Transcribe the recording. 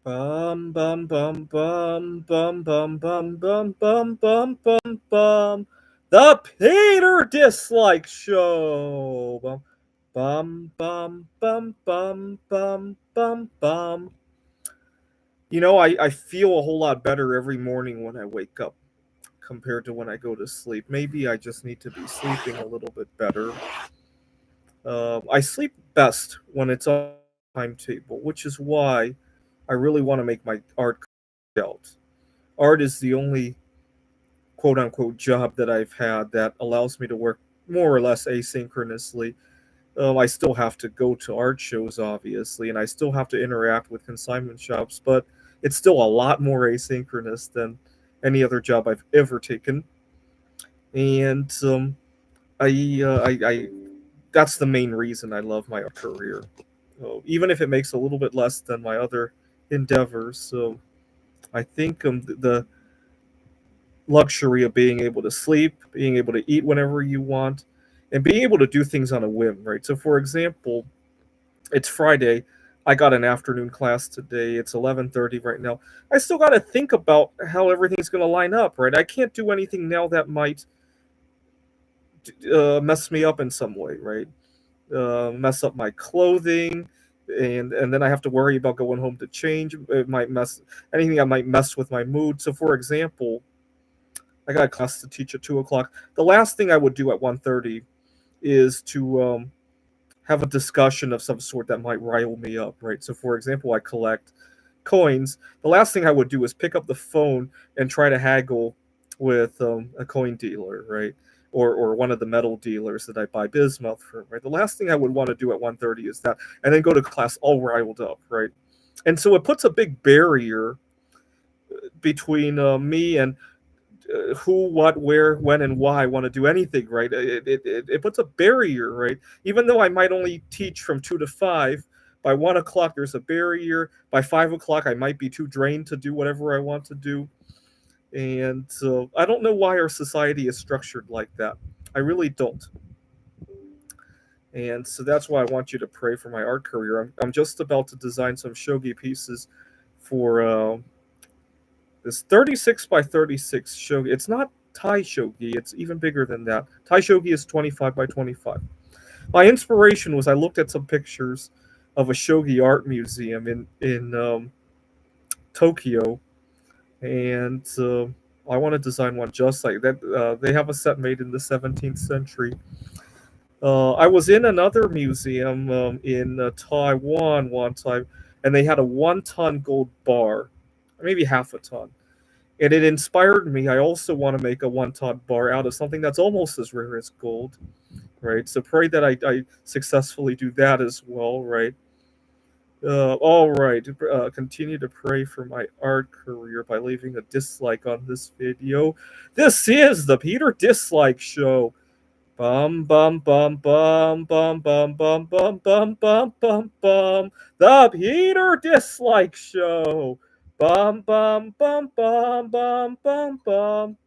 Bum bum bum bum bum bum bum bum bum bum bum bum. The Peter Dislike Show. Bum bum bum bum bum bum bum. I feel a whole lot better every morning when I wake up compared to when I go to sleep. Maybe I just need to be sleeping a little bit better. I sleep best when it's on my timetable, which is why I really want to make my art out. Art is the only quote unquote job that I've had that allows me to work more or less asynchronously. I still have to go to art shows, obviously, and I still have to interact with consignment shops, but it's still a lot more asynchronous than any other job I've ever taken. And I that's the main reason I love my art career. Even if it makes a little bit less than my other endeavors. So I think the luxury of being able to sleep, being able to eat whenever you want, and being able to do things on a whim, right? So, for example, it's Friday. I got an afternoon class today. It's 11:30 right now. I still got to think about how everything's going to line up, right? I can't do anything now that might mess me up in some way, right? Mess up my clothing, and then I have to worry about going home to change. It might mess anything that might mess with my mood. So, for example, I got a class to teach at 2 o'clock. The last thing I would do at 1:30 is to have a discussion of some sort that might rile me up, right? So, for example, I collect coins. The last thing I would do is pick up the phone and try to haggle with a coin dealer, right? Or one of the metal dealers that I buy bismuth from, right? The last thing I would want to do at 1:30 is that, and then go to class all riled up, right? And so it puts a big barrier between me and who, what, where, when, and why I want to do anything, right? It puts a barrier, right? Even though I might only teach from 2 to 5, by 1 o'clock there's a barrier. By 5 o'clock I might be too drained to do whatever I want to do, and so I don't know why our society is structured like that. I really don't, and so that's why I want you to pray for my art career. I'm just about to design some shogi pieces for this 36 by 36 shogi. It's not Tai shogi, it's even bigger than that. Tai shogi is 25 by 25. My inspiration was I looked at some pictures of a shogi art museum in Tokyo, and I want to design one just like that. They have a set made in the 17th century. I was in another museum in Taiwan one time, and they had a 1 ton gold bar, maybe half a ton, and it inspired me. I also want to make a 1 ton bar out of something that's almost as rare as gold, right? So pray that I successfully do that as well, right? All right. Continue to pray for my art career by leaving a dislike on this video. This is the Peter Dislike Show. Bum bum bum bum bum bum bum bum bum bum bum bum. The Peter Dislike Show. Bum bum bum bum bum bum bum.